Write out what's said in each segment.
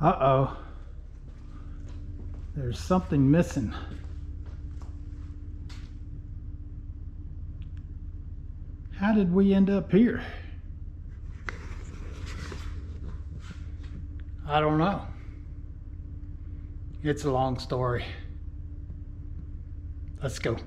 Uh-oh. There's something missing. How did we end up here? I don't know. It's a long story. Let's go.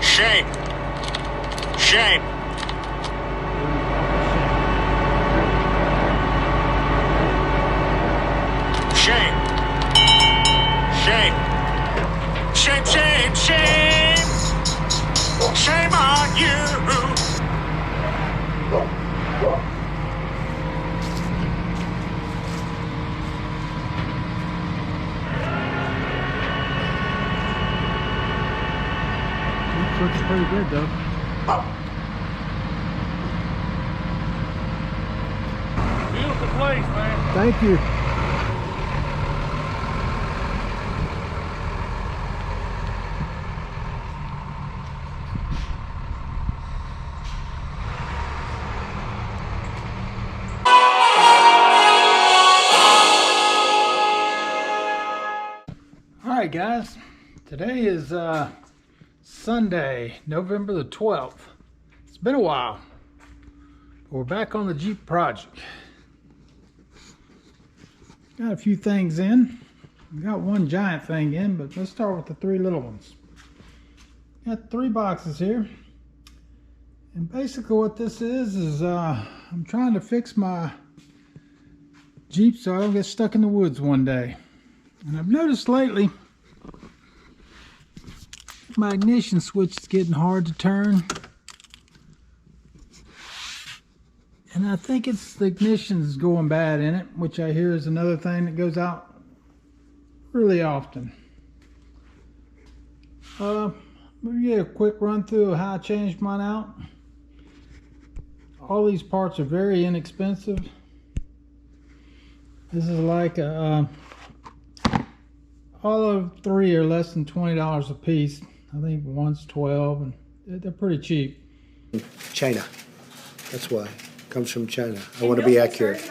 Shame. Shame. Shame. Shame. Shame, shame, shame. Shame on you. Looks pretty good though. Beautiful place, man. Thank you. All right, guys. Today is Sunday, November the 12th. It's been a while. We're back on the Jeep project. Got a few things in. We got one giant thing in, but let's start with the three little ones. Got 3 boxes here. And basically what this is I'm trying to fix my Jeep so I don't get stuck in the woods one day. And I've noticed lately my ignition switch is getting hard to turn. And I think it's the ignition's going bad in it, which I hear is another thing that goes out really often. Let me get a quick run through of how I changed mine out. All these parts are very inexpensive. This is like a, all of 3 are less than $20 a piece. I think one's 12, and they're pretty cheap. China. That's why. Comes from China. I want to be accurate.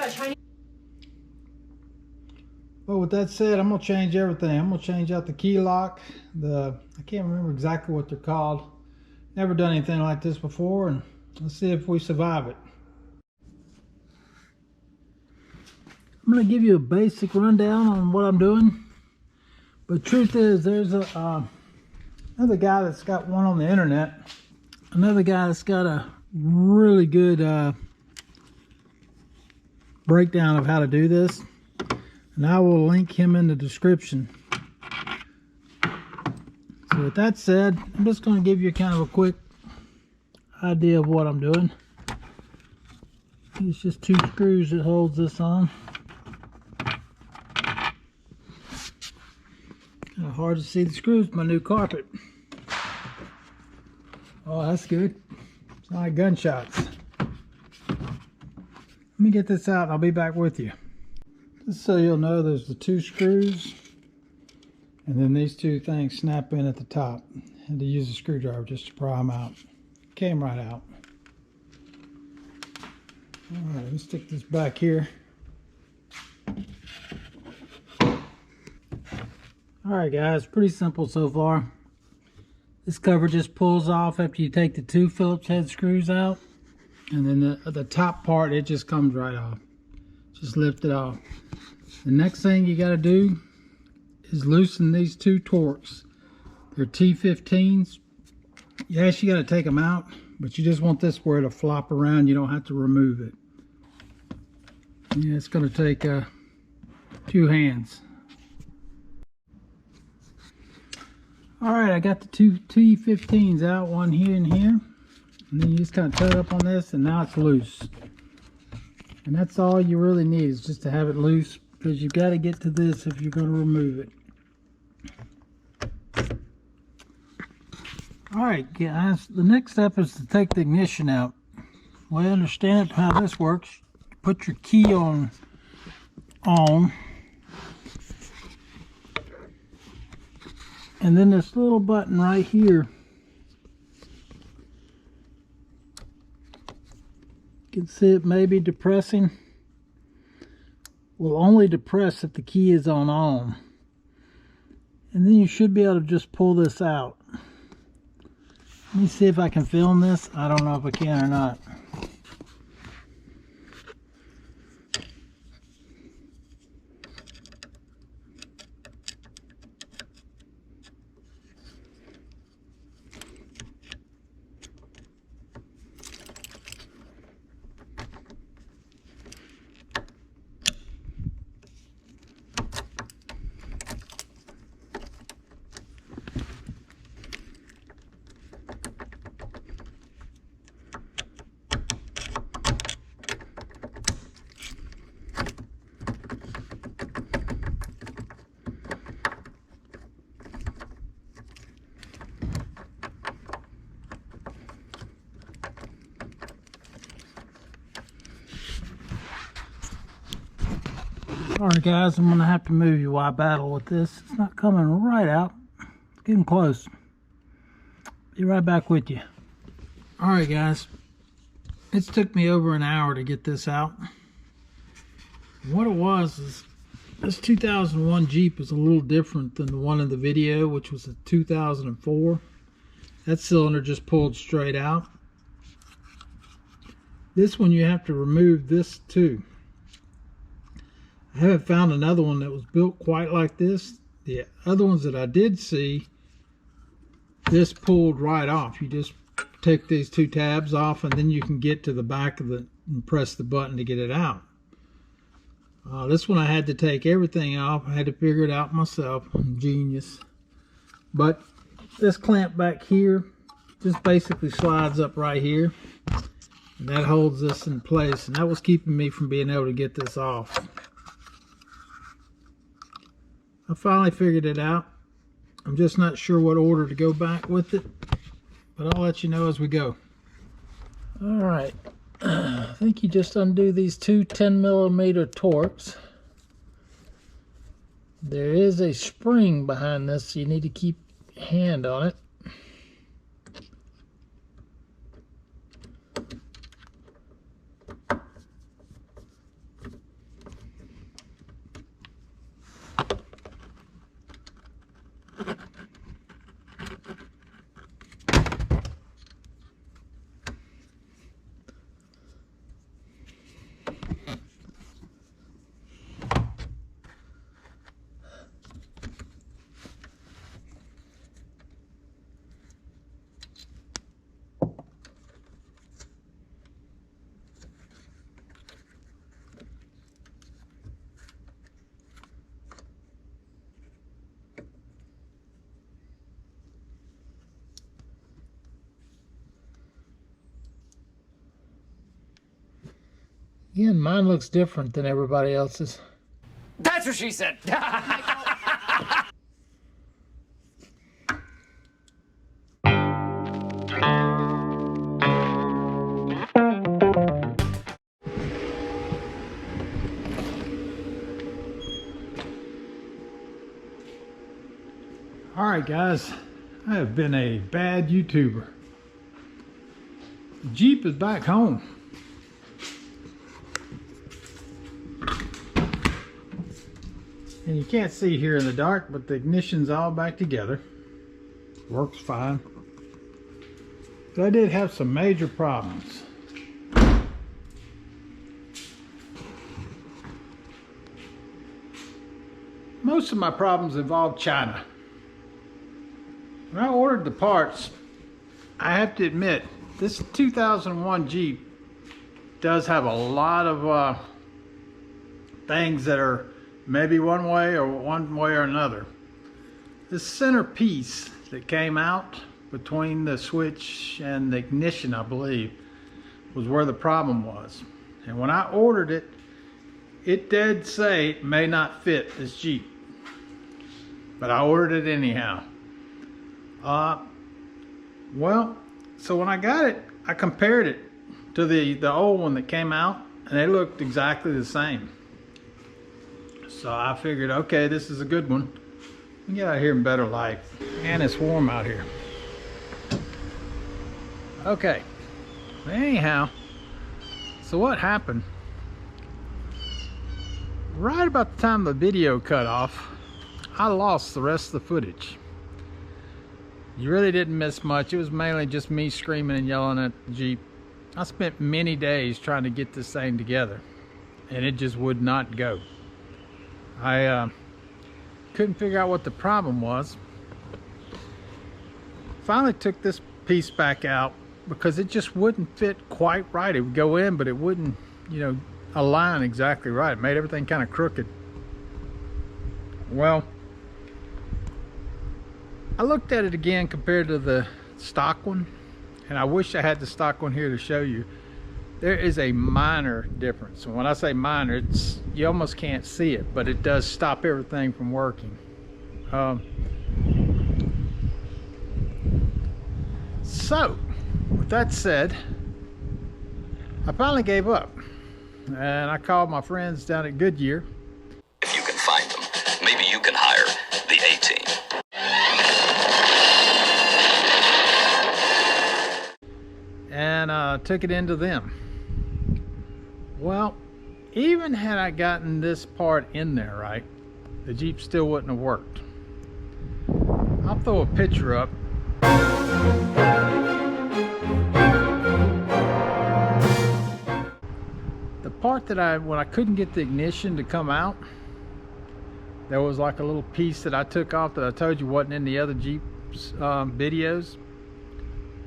Well, with that said, I'm gonna change everything. I'm gonna change out the key lock. I can't remember exactly what they're called. Never done anything like this before, and let's see if we survive it. I'm gonna give you a basic rundown on what I'm doing. But truth is, there's another guy that's got one on the internet. Another guy that's got a really good breakdown of how to do this. And I will link him in the description. So with that said, I'm just going to give you kind of a quick idea of what I'm doing. It's just 2 screws that holds this on. Kind of hard to see the screws with my new carpet. Oh, that's good. It's not like gunshots. Let me get this out and I'll be back with you. Just so you'll know, there's the 2 screws, and then these 2 things snap in at the top. I had to use a screwdriver just to pry them out. Came right out. Alright, let's stick this back here. Alright guys, pretty simple so far. This cover just pulls off after you take the 2 Phillips head screws out. And then the top part, it just comes right off. Just lift it off. The next thing you got to do is loosen these 2 Torx. They're T15s. Yes, you got to take them out, but you just want this where it'll flop around. You don't have to remove it. Yeah, it's going to take 2 hands. Alright, I got the 2 T15s out, one here and here. And then you just kind of tug up on this, and now it's loose. And that's all you really need, is just to have it loose, because you've got to get to this if you're going to remove it. Alright guys, the next step is to take the ignition out. Well, I understand how this works. Put your key on. And then this little button right here, you can see it may be depressing. Will only depress if the key is on. And then you should be able to just pull this out. Let me see if I can film this. I don't know if I can or not. Alright guys, I'm going to have to move you while I battle with this. It's not coming right out. It's getting close. Be right back with you. Alright guys, it's took me over an hour to get this out. What it was is this 2001 Jeep is a little different than the one in the video, which was a 2004. That cylinder just pulled straight out. This one you have to remove this too. I haven't found another one that was built quite like this. The other ones that I did see, this pulled right off. You just take these two tabs off and then you can get to the back of it and press the button to get it out. This one I had to take everything off. I had to figure it out myself. I'm a genius. But this clamp back here just basically slides up right here. And that holds this in place. And that was keeping me from being able to get this off. I finally figured it out. I'm just not sure what order to go back with it, but I'll let you know as we go. Alright, I think you just undo these two 10mm Torx. There is a spring behind this, so you need to keep your hand on it. Again, mine looks different than everybody else's. That's what she said. Alright guys, I have been a bad YouTuber. The Jeep is back home. And you can't see here in the dark, but the ignition's all back together. Works fine. But I did have some major problems. Most of my problems involve China. When I ordered the parts, I have to admit, this 2001 Jeep does have a lot of things that are maybe one way or another. This center piece that came out between the switch and the ignition, I believe, was where the problem was. And when I ordered it, it did say it may not fit this Jeep, but I ordered it anyhow. Well, so when I got it, I compared it to the old one that came out, and they looked exactly the same. So I figured, okay, this is a good one. We can get out here in better light. And it's warm out here. Okay. Anyhow, so what happened? Right about the time the video cut off, I lost the rest of the footage. You really didn't miss much. It was mainly just me screaming and yelling at the Jeep. I spent many days trying to get this thing together, and it just would not go. I couldn't figure out what the problem was. Finally took this piece back out because it just wouldn't fit quite right. It would go in, but it wouldn't, you know, align exactly right. It made everything kind of crooked. Well, I looked at it again compared to the stock one, and I wish I had the stock one here to show you. There is a minor difference. And when I say minor, it's, you almost can't see it, but it does stop everything from working. So, with that said, I finally gave up. And I called my friends down at Goodyear. If you can find them, maybe you can hire the A-Team. And took it into them. Well, even had I gotten this part in there right, the Jeep still wouldn't have worked. I'll throw a picture up. The part that when I couldn't get the ignition to come out, there was like a little piece that I took off that I told you wasn't in the other Jeep's videos.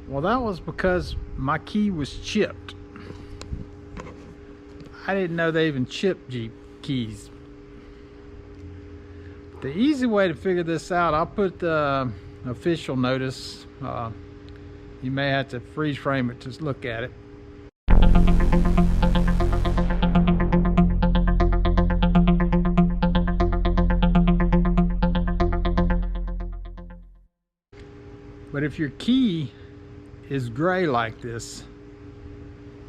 Well, that was because my key was chipped. I didn't know they even chipped Jeep keys. The easy way to figure this out, I'll put the official notice. You may have to freeze frame it to look at it. But if your key is gray like this,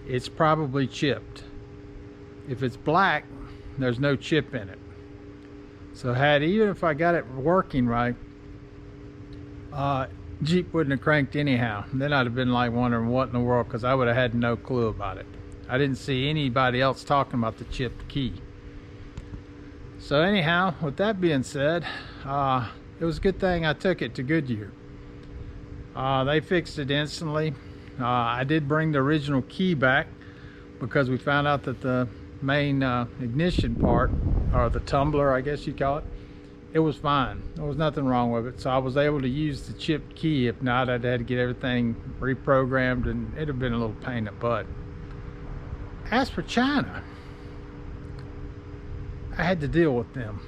it's probably chipped. If it's black, there's no chip in it. So even if I got it working right, Jeep wouldn't have cranked anyhow. Then I'd have been like wondering what in the world, because I would have had no clue about it. I didn't see anybody else talking about the chipped key. So anyhow, with that being said, it was a good thing I took it to Goodyear. They fixed it instantly. I did bring the original key back because we found out that the main ignition part, or the tumbler I guess you call it, it was fine. There was nothing wrong with it. So I was able to use the chipped key. If not, I'd had to get everything reprogrammed, and it'd have been a little pain in the butt. As for China, I had to deal with them.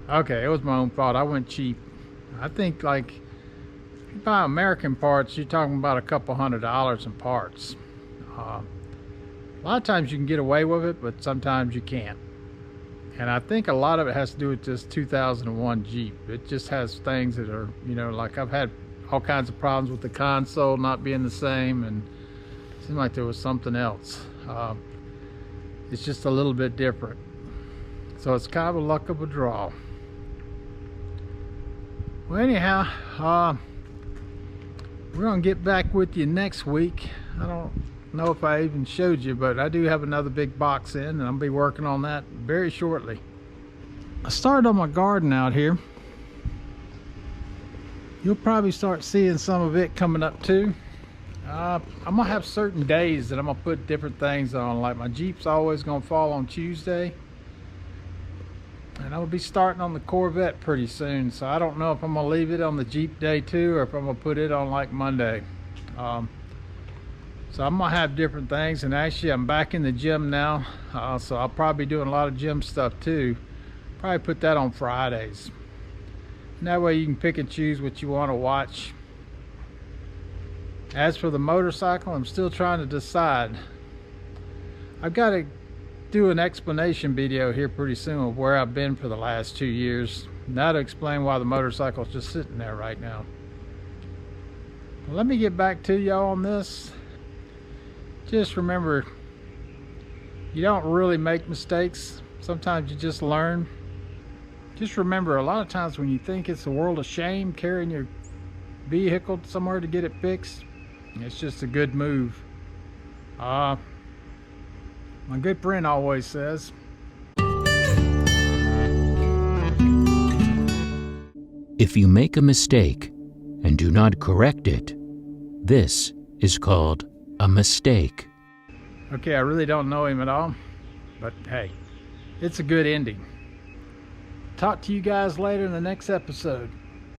Okay, it was my own fault. I went cheap. I think, like, if you buy American parts, you're talking about a couple $100 in parts. A lot of times you can get away with it, but sometimes you can't. And I think a lot of it has to do with this 2001 Jeep. It just has things that are, you know, like I've had all kinds of problems with the console not being the same, and it seemed like there was something else. It's just a little bit different. So it's kind of a luck of a draw. Well, anyhow, we're gonna get back with you next week. I don't know if I even showed you, but I do have another big box in, and I'll be working on that very shortly. I started on my garden out here. You'll probably start seeing some of it coming up too. I'm gonna have certain days that I'm gonna put different things on, like my Jeep's always gonna fall on Tuesday. And I'll be starting on the Corvette pretty soon, so I don't know if I'm gonna leave it on the Jeep day too, or if I'm gonna put it on like Monday. So I'm gonna have different things, and actually I'm back in the gym now, so I'll probably be doing a lot of gym stuff too. Probably put that on Fridays. And that way you can pick and choose what you want to watch. As for the motorcycle, I'm still trying to decide. I've got to do an explanation video here pretty soon of where I've been for the last 2 years. Now to explain why the motorcycle's just sitting there right now. Well, let me get back to y'all on this. Just remember, you don't really make mistakes. Sometimes you just learn. Just remember, a lot of times when you think it's a world of shame carrying your vehicle somewhere to get it fixed, it's just a good move. My good friend always says, if you make a mistake and do not correct it, this is called a mistake. okay, I really don't know him at all, but hey, it's a good ending. Talk to you guys later in the next episode.